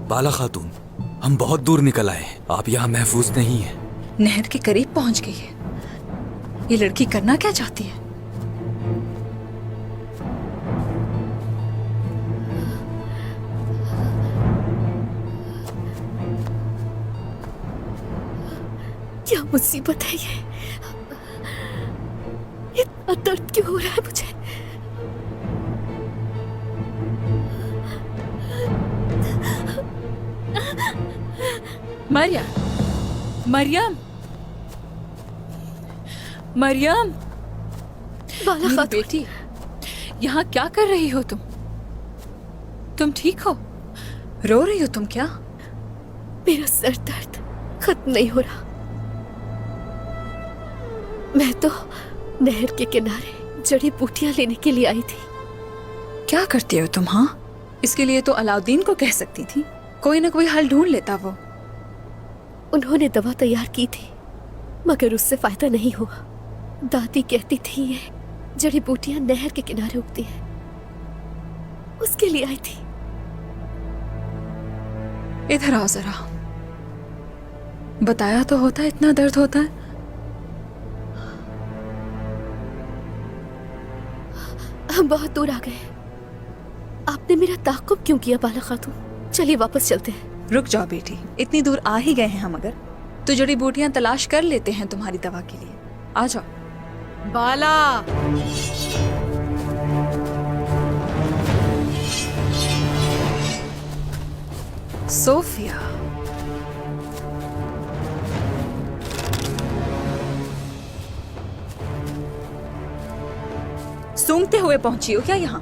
बाला खातून, हम बहुत दूर निकल आए, आप यहाँ महफूज नहीं हैं। नहर के करीब पहुंच गई है। ये लड़की करना क्या चाहती है? क्या मुसीबत है ये? इतना दर्द क्यों हो रहा है मुझे? मरियम, मरियम, मरियम, बाला मेरी खातून, बेटी, यहाँ क्या कर रही हो तुम? तुम ठीक हो? रो रही हो तुम क्या? मेरा सर दर्द खत्म नहीं हो रहा। मैं तो नहर के किनारे जड़ी बूटियां लेने के लिए आई थी। क्या करती हो तुम? हाँ, इसके लिए तो अलाउद्दीन को कह सकती थी, कोई ना कोई हल ढूंढ लेता वो। उन्होंने दवा तैयार की थी मगर उससे फायदा नहीं हुआ। दादी कहती थी ये जड़ी बूटियां नहर के किनारे उगती हैं, उसके लिए आई थी। इधर आओ जरा, बताया तो होता, इतना दर्द होता है। हम बहुत दूर आ गए। आपने मेरा ताक़ुब क्यों किया बाला खातून? चलिए वापस चलते हैं। रुक जाओ बेटी, इतनी दूर आ ही गए हैं हम अगर, तो जड़ी बूटियां तलाश कर लेते हैं तुम्हारी दवा के लिए। आ जाओ। बाला, सोफिया, सूंघते हुए पहुंची हो क्या यहाँ?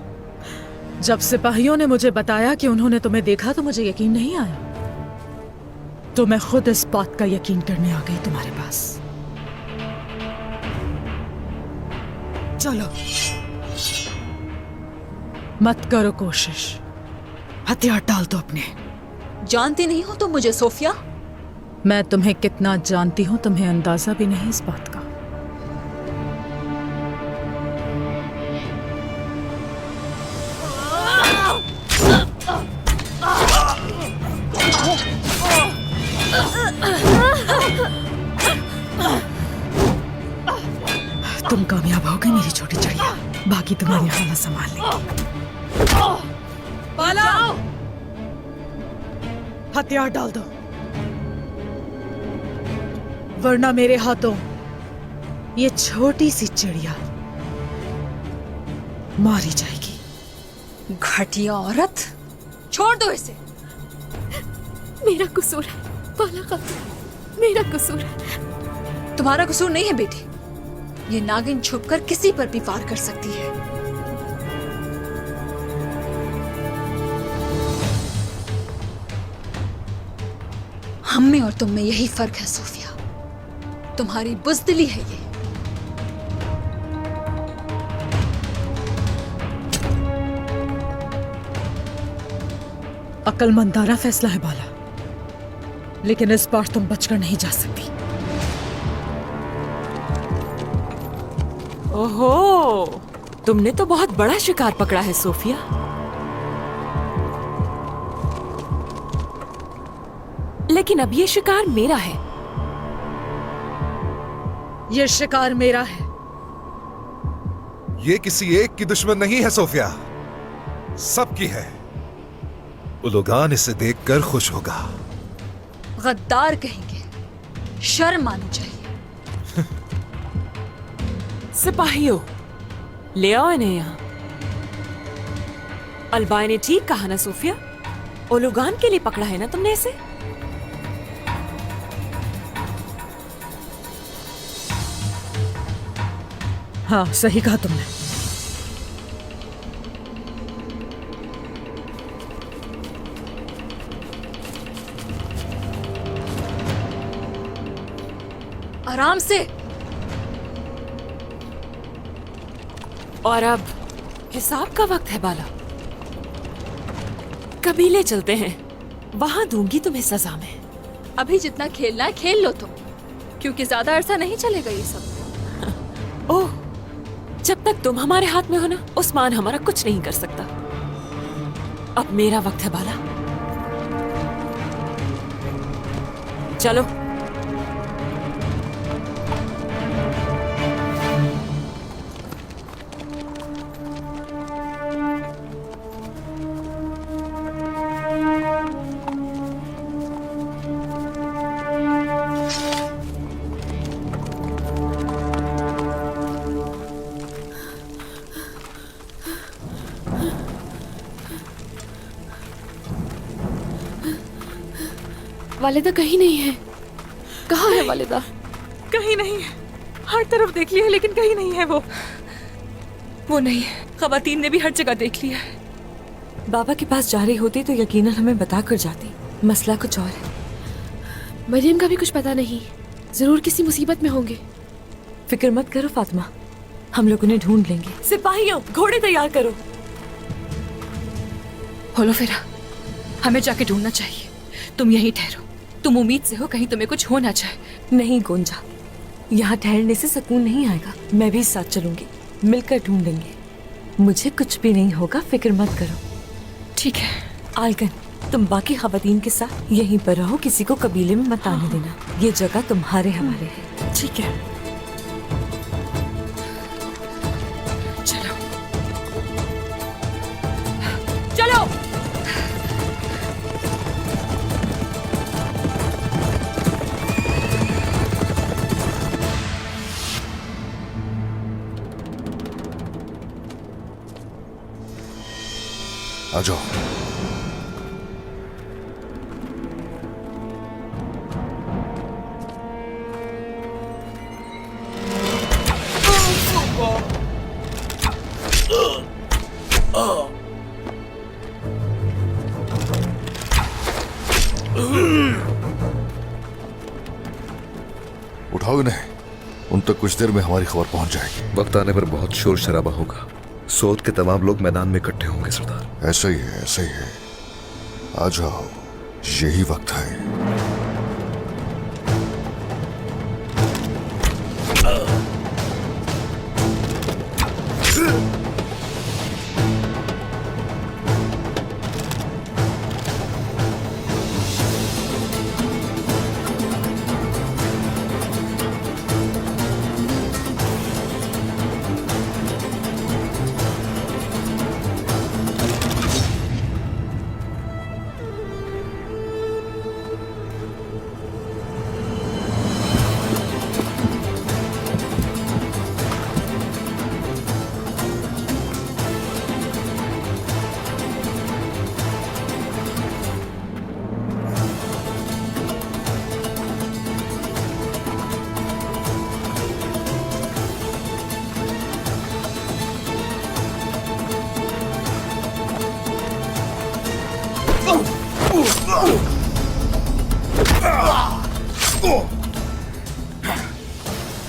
जब सिपाहियों ने मुझे बताया कि उन्होंने तुम्हें देखा तो मुझे यकीन नहीं आया, तो मैं खुद इस बात का यकीन करने आ गई तुम्हारे पास। चलो, मत करो कोशिश, हथियार डाल दो अपने। जानती नहीं हो तुम मुझे सोफिया? मैं तुम्हें कितना जानती हूं तुम्हें अंदाजा भी नहीं इस बात का। तुम कामयाब हो गई मेरी छोटी चिड़िया, बाकी तुम्हारी हालत संभाल लेंगे। बाला! हथियार डाल दो, वरना मेरे हाथों ये छोटी सी चिड़िया मारी जाएगी। घटिया औरत, छोड़ दो इसे। मेरा कसूर है बाला खातून, मेरा कसूर है। तुम्हारा कसूर नहीं है बेटी, ये नागिन छुपकर किसी पर भी वार कर सकती है। हम में और तुम में यही फर्क है सोफिया, तुम्हारी बुज़दिली है ये। अक्लमंदाना फैसला है बाला, लेकिन इस बार तुम बचकर नहीं जा सकती। ओहो, तुमने तो बहुत बड़ा शिकार पकड़ा है सोफिया। लेकिन अब ये शिकार मेरा है। ये शिकार मेरा है। ये किसी एक की दुश्मन नहीं है सोफिया, सबकी है। उलुगान इसे देखकर खुश होगा। गद्दार कहेंगे, शर्म आनी चाहिए। सिपाहियों, ले आओ इन्हें यहाँ। अलबाई ने ठीक कहा ना सोफिया, ओलुगान के लिए पकड़ा है ना तुमने इसे? हाँ, सही कहा तुमने। आराम से। और अब हिसाब का वक्त है बाला। कबीले चलते हैं, वहां दूंगी तुम्हें सजा में। अभी जितना खेलना है खेल लो तुम, क्योंकि ज्यादा अरसा नहीं चलेगा ये सब। ओह, जब तक तुम हमारे हाथ में हो ना, उस्मान हमारा कुछ नहीं कर सकता। अब मेरा वक्त है बाला। चलो। वालिदा कहीं नहीं है। कहाँ है वालिदा? कहीं नहीं है, हर तरफ देख लिया लेकिन कहीं नहीं है वो नहीं है। खवातीन ने भी हर जगह देख लिया है। बाबा के पास जा रही होती तो यकीनन हमें बता कर जाती। मसला कुछ और है। मरियम का भी कुछ पता नहीं, जरूर किसी मुसीबत में होंगे। फिक्र मत करो फातिमा, हम लोग उन्हें ढूंढ लेंगे। सिपाहियों, घोड़े तैयार करो। होलो फेरा, हमें जाके ढूंढना चाहिए। तुम यहीं ठहरो, तुम उम्मीद से हो कहीं तुम्हें कुछ हो ना जाए। नहीं गोंजा, यहाँ ठहरने से सुकून नहीं आएगा। मैं भी साथ चलूंगी, मिलकर ढूंढेंगे। मुझे कुछ भी नहीं होगा, फिक्र मत करो। ठीक है। आलगन, तुम बाकी खवातीन के साथ यहीं पर रहो, किसी को कबीले में मत आने देना। ये जगह तुम्हारे हमारे है। ठीक है, चलो चलो। आ जाओ। उठाओ इन्हें, उन तक कुछ देर में हमारी खबर पहुंच जाएगी। वक्त आने पर बहुत शोर शराबा होगा। सोत के तमाम लोग मैदान में इकट्ठे होंगे सरदार। ऐसा ही है, ऐसा ही है। आ जाओ, यही वक्त है।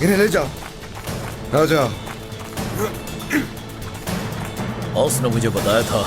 इन्हें ले जाओ। आ जाओ। उसने मुझे बताया था।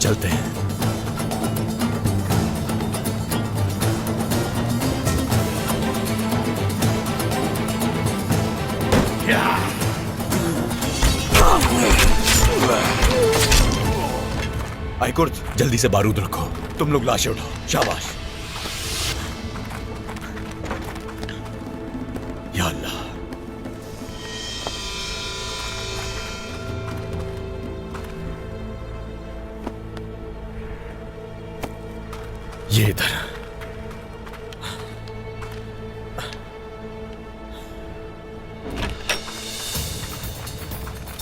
चलते हैं। आइकुर्द, जल्दी से बारूद रखो। तुम लोग लाशें उठाओ। शाबाश। या अल्लाह। ये इधर।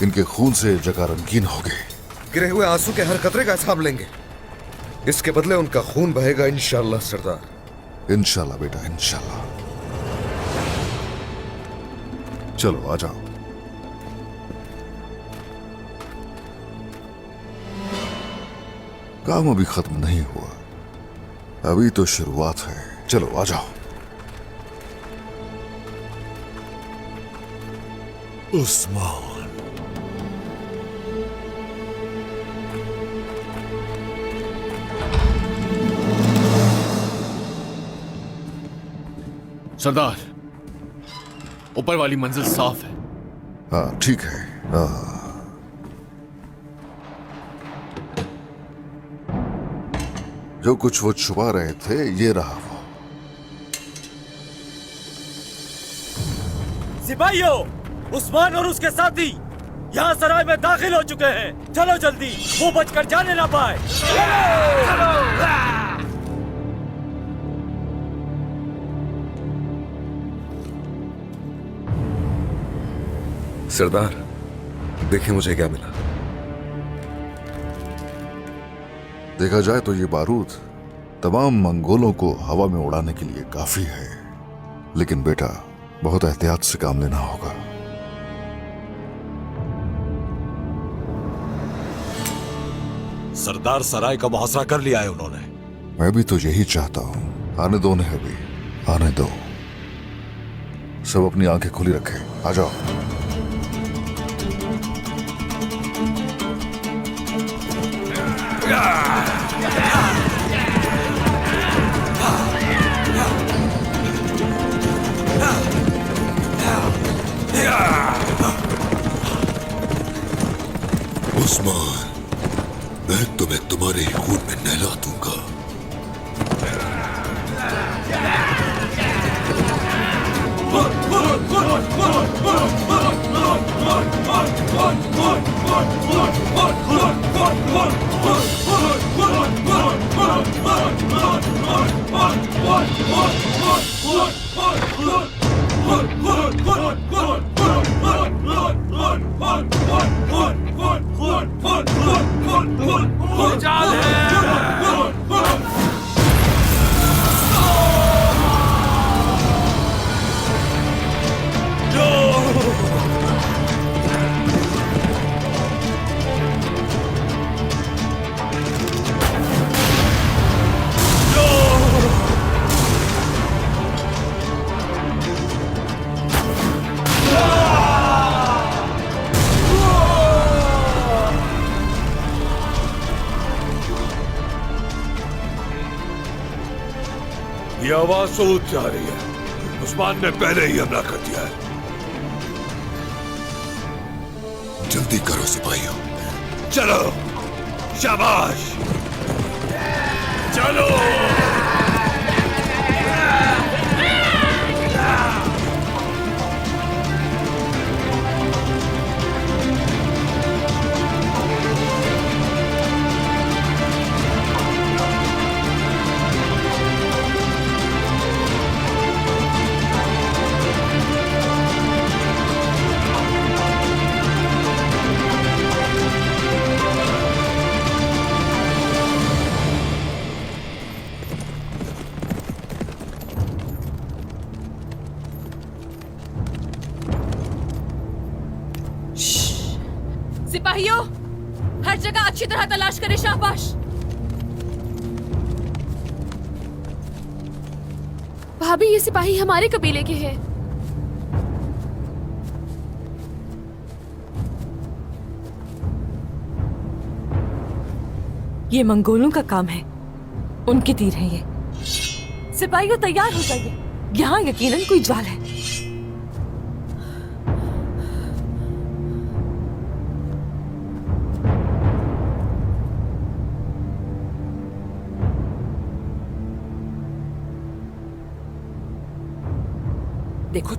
इनके खून से जगह रंगीन हो गई। गिरे हुए आंसू के हर कतरे का हिसाब लेंगे। इसके बदले उनका खून बहेगा इंशाल्लाह सरदार। इंशाल्लाह बेटा, इंशाल्लाह। चलो आ जाओ। काम अभी खत्म नहीं हुआ, अभी तो शुरुआत है। चलो आ जाओ। उस्मान, सरदार, ऊपर वाली मंजिल साफ है। हाँ ठीक है। जो कुछ वो छुपा रहे थे ये रहा वो। सिपाहियों, उस्मान और उसके साथी यहाँ सराय में दाखिल हो चुके हैं। चलो जल्दी, वो बचकर जाने ना पाए। सरदार देखिए मुझे क्या मिला। देखा जाए तो ये बारूद तमाम मंगोलों को हवा में उड़ाने के लिए काफी है, लेकिन बेटा बहुत एहतियात से काम लेना होगा। सरदार, सराय का मुहासरा कर लिया है उन्होंने। मैं भी तो यही चाहता हूं। आने दो उन्हें, अभी आने दो। सब अपनी आंखें खुली रखें। आ जाओ। उस्मान, मैं तुम्हें तुम्हारे ही खून में नहला दूंगा। ये आवाज सूद जा रही है। उस्मान ने पहले ही हमला कर दिया है। जल्दी करो सिपाहियों। चलो, शाबाश, चलो। सिपाहियों, हर जगह अच्छी तरह तलाश करें। शाबाश। भाभी, ये सिपाही हमारे कबीले के हैं। ये मंगोलों का काम है, उनके तीर हैं ये। सिपाहियों तैयार हो जाइए, यहाँ यकीनन कोई जाल है। देखो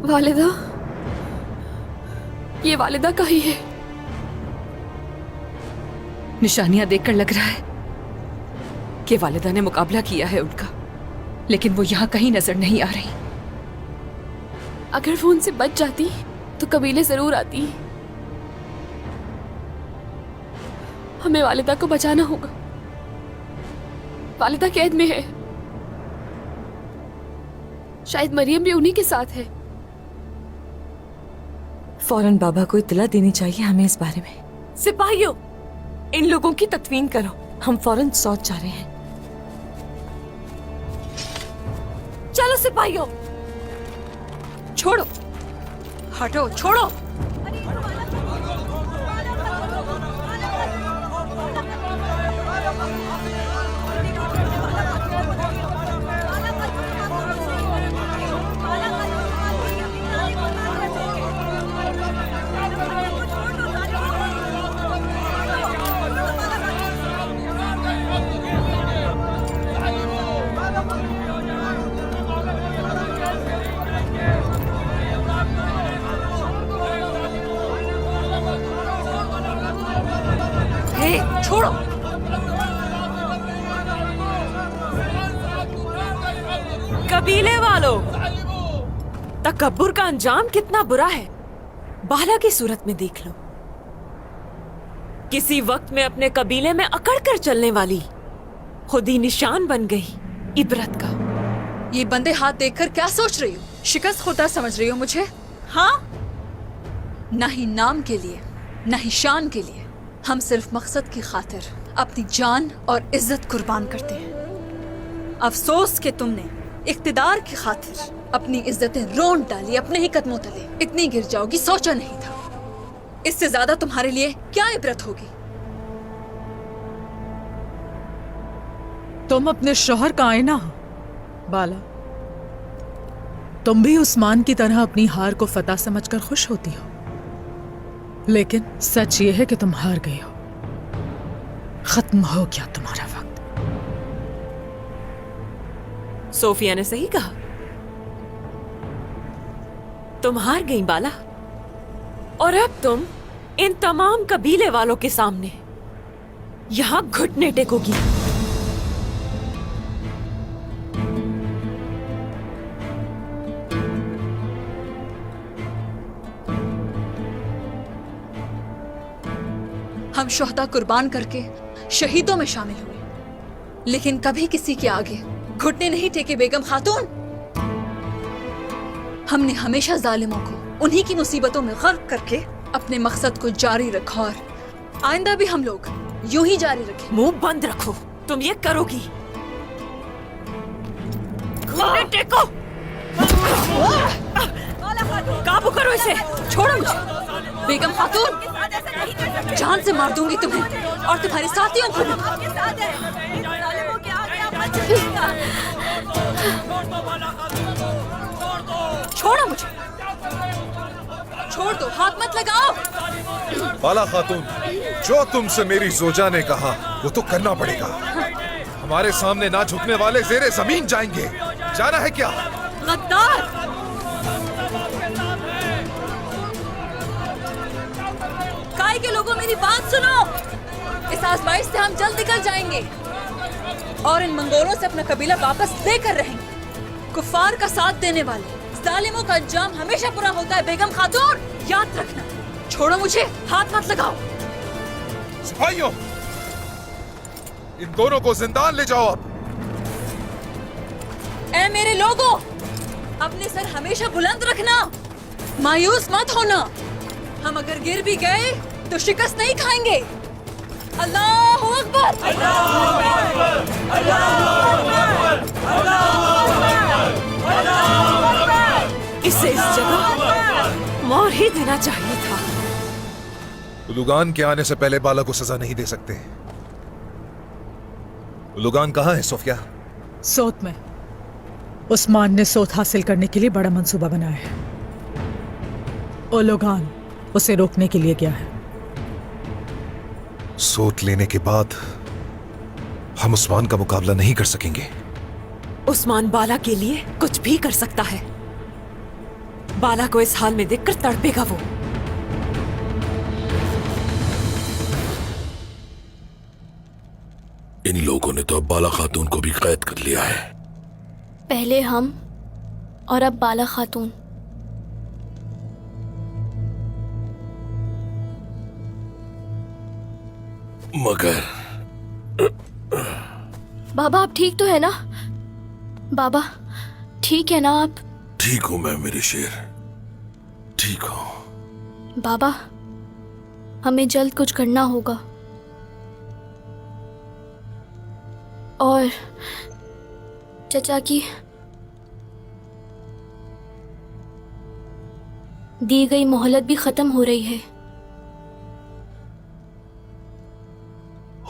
वालिदा, ये वालिदा का ही है। निशानियां देखकर लग रहा है कि वालिदा ने मुकाबला किया है उनका, लेकिन वो यहाँ कहीं नजर नहीं आ रही। अगर वो उनसे बच जाती तो कबीले जरूर आती। हमें वालिदा को बचाना होगा। वालिदा कैद में है, शायद मरियम भी उन्हीं के साथ है। फौरन बाबा को इत्तला देनी चाहिए हमें इस बारे में। सिपाहियों, इन लोगों की तदफीन करो, हम फौरन सौत जा रहे हैं। चलो सिपाहियों, छोड़ो, हटो, छोड़ो। छोड़ो। कबीले वालों, तकब्बुर का अंजाम कितना बुरा है, बाला की सूरत में देख लो। किसी वक्त में अपने कबीले में अकड़ कर चलने वाली खुद ही निशान बन गई इबरत का। ये बंदे हाथ देखकर क्या सोच रही हो? शिकस्त खुदा समझ रही हो मुझे? हाँ, ना ही नाम के लिए ना ही शान के लिए, हम सिर्फ मकसद की खातिर अपनी जान और इज्जत कुर्बान करते हैं। अफसोस कि तुमने इख्तिदार की खातिर अपनी इज्जतें रोंद डाली अपने ही कदमों तले। इतनी गिर जाओगी सोचा नहीं था। इससे ज्यादा तुम्हारे लिए क्या इबरत होगी? तुम अपने शौहर का आईना हो बाला। तुम भी उस्मान की तरह अपनी हार को फतह समझकर खुश होती हो, लेकिन सच ये है कि तुम हार गई हो। खत्म हो गया तुम्हारा वक्त। सोफिया ने सही कहा, तुम हार गई बाला, और अब तुम इन तमाम कबीले वालों के सामने यहां घुटने टेकोगी। हम शोहदा कुर्बान करके शहीदों में शामिल हुए, लेकिन कभी किसी के आगे घुटने नहीं टेके बेगम खातून। हमने हमेशा जालिमों को उन्हीं की मुसीबतों में गर्क करके अपने मकसद को जारी रखा, और आइंदा भी हम लोग यूं ही जारी रखें। मुंह बंद रखो, तुम ये करोगी। घुटने टेको, काबू करो इसे, छोड़ो मुझे। बेगम खातून, जान से मार दूंगी तुम्हें और तुम्हारे साथियों को भी। छोड़ो मुझे, छोड़ दो, हाथ मत लगाओ। बाला खातून, जो तुमसे मेरी जोजा ने कहा वो तो करना पड़ेगा। हमारे सामने ना झुकने वाले ज़ेरे जमीन जाएंगे, जाना है क्या? गद्दार! काय के लोगों, मेरी बात सुनो। इस आजमाइश से हम जल्द निकल जाएंगे और इन मंगोलों से अपना कबीला वापस लेकर रहेंगे। कुफार का साथ देने वाले जालिमों का अंजाम हमेशा बुरा होता है बेगम खातून, याद रखना। छोड़ो मुझे, हाथ मत लगाओ। सिपाहियों, इन दोनों को जिंदान ले जाओ। अब ऐ मेरे लोगों, अपने सर हमेशा बुलंद रखना, मायूस मत होना। हम अगर गिर भी गए तो शिकस्त नहीं खाएंगे। अल्लाहू अकबर! अल्लाहू अकबर! अल्लाहू अकबर! अल्लाहू अकबर! इसे इस जगह मार ही देना चाहिए था। उलुगान के आने से पहले बाला को सजा नहीं दे सकते। उलुगान कहाँ है सोफिया? सोत में। उस्मान ने सोत हासिल करने के लिए बड़ा मंसूबा बनाया है। उलुगान उसे रोकने के लिए गया है। सोत लेने के बाद हम उस्मान का मुकाबला नहीं कर सकेंगे। उस्मान बाला के लिए कुछ भी कर सकता है। बाला को इस हाल में देखकर तड़पेगा वो। इन लोगों ने तो अब बाला खातून को भी कैद कर लिया है। पहले हम और अब बाला खातून। मगर बाबा आप ठीक तो है ना? बाबा ठीक है ना आप? ठीक हूं मैं मेरे शेर, ठीक हूं। बाबा हमें जल्द कुछ करना होगा और चचा की दी गई मोहलत भी खत्म हो रही है।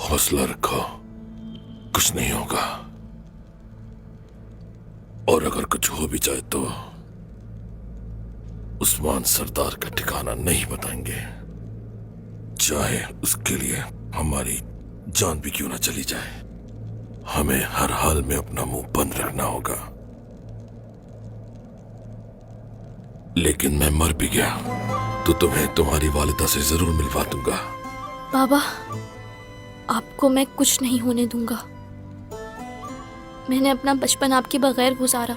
हौसला रखो, कुछ नहीं होगा। और अगर कुछ हो भी जाए तो उस्मान सरदार का ठिकाना नहीं बताएंगे, चाहे उसके लिए हमारी जान भी क्यों ना चली जाए। हमें हर हाल में अपना मुंह बंद रखना होगा। लेकिन मैं मर भी गया तो तुम्हें तुम्हारी वालिदा से जरूर मिलवा दूंगा। बाबा आपको मैं कुछ नहीं होने दूंगा। मैंने अपना बचपन आपके बगैर गुजारा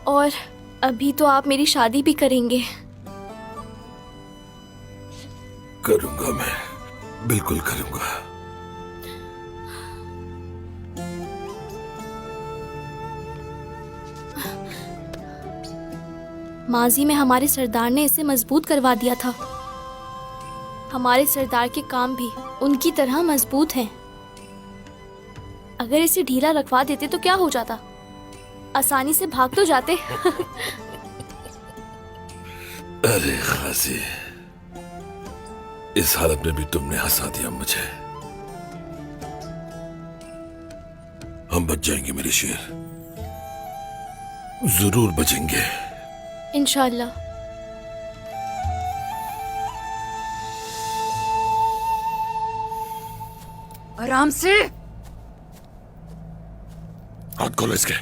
और अभी तो आप मेरी शादी भी करेंगे। करूंगा, मैं बिल्कुल करूंगा। माजी में हमारे सरदार ने इसे मजबूत करवा दिया था। हमारे सरदार के काम भी उनकी तरह मजबूत हैं। अगर इसे ढीला रखवा देते तो क्या हो जाता? आसानी से भाग तो जाते। अरे खासी, इस हालत में भी तुमने हंसा दिया मुझे। हम बच जाएंगे मेरे शेर, जरूर बचेंगे इंशाल्लाह। आराम से। हाथ खोलो इसके।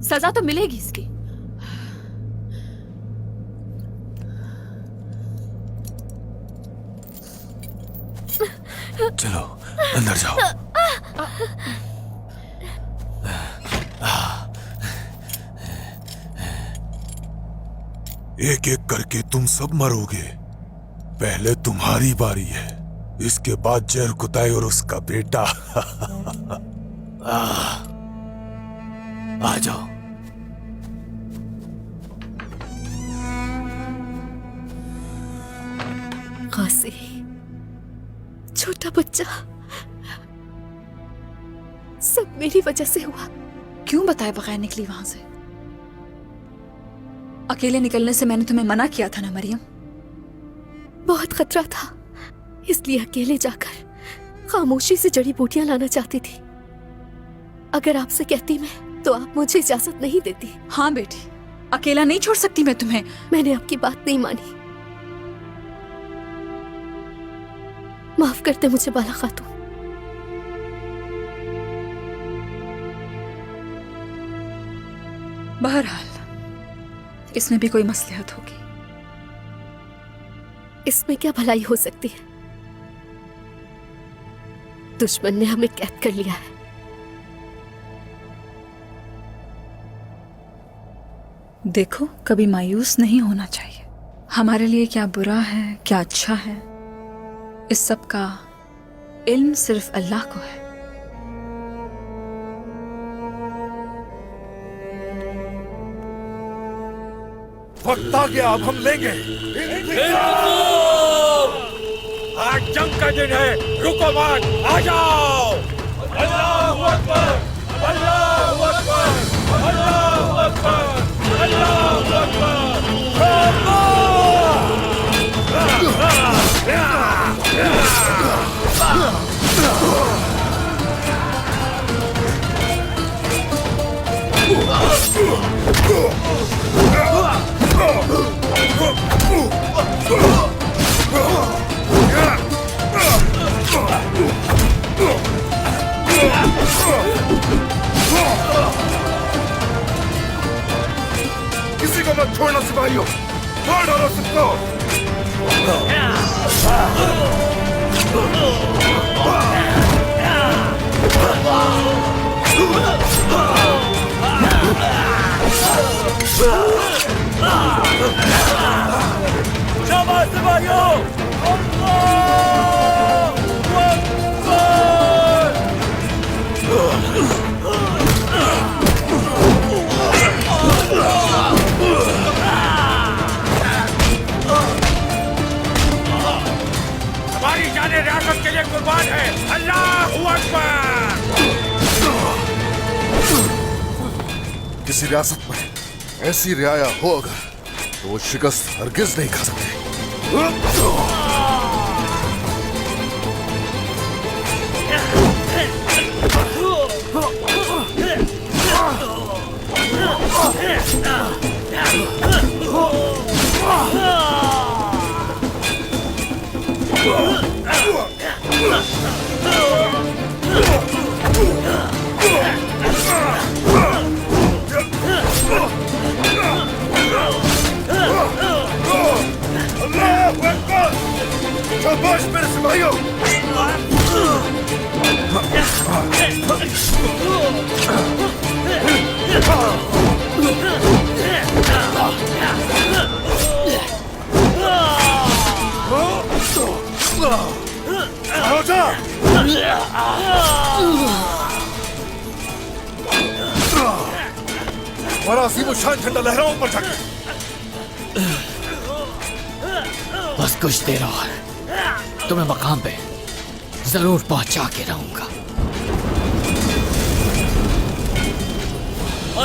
सजा तो मिलेगी इसकी। चलो अंदर जाओ। एक एक करके तुम सब मरोगे। पहले तुम्हारी बारी है, इसके बाद जहर कुताई और उसका बेटा। आ जाओ। खासी छोटा बच्चा, सब मेरी वजह से हुआ। क्यों बताए बगैर निकली वहां से? अकेले निकलने से मैंने तुम्हें मना किया था ना मरियम? बहुत खतरा था, इसलिए अकेले जाकर खामोशी से जड़ी बूटियां लाना चाहती थी। अगर आपसे कहती मैं तो आप मुझे इजाजत नहीं देती। हाँ बेटी, अकेला नहीं छोड़ सकती मैं तुम्हें। मैंने आपकी बात नहीं मानी। माफ करते मुझे बाला खातून। बहरहाल इसमें भी कोई मसलहत होगी। इसमें क्या भलाई हो सकती है? दुश्मन ने हमें कैद कर लिया है। देखो, कभी मायूस नहीं होना चाहिए। हमारे लिए क्या बुरा है, क्या अच्छा है, इस सब का इल्म सिर्फ अल्लाह को है। वक्त आ गया, अब हम लेंगे। आज जंग का दिन है, रुको मत, आ जाओ। अल्लाहू अकबर, अल्लाहू अकबर, अल्लाहू अकबर, अल्लाहू अकबर। किसी को मत छोड़ना सिपाहियों, मार डालो सबको। शाबाश सिपाहियों, हमारी जाने रियासत के लिए कुर्बान है। अल्लाहू अकबर। किसी रियासत में ऐसी रियाया हो अगर, तो वो शिकस्त हरगिज नहीं खा सकते। शाबाश मेरे सिपाहियों। हमारा असीम शान झंडा लहराओ ऊपर जाके। बस कुछ देर और तुम्हें मकाम पे जरूर पहुंचा के रहूंगा।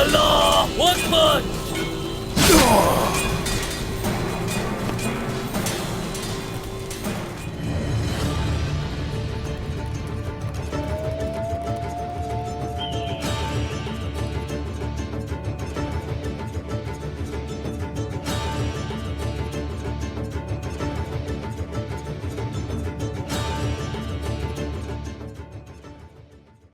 अल्लाहू अकबर।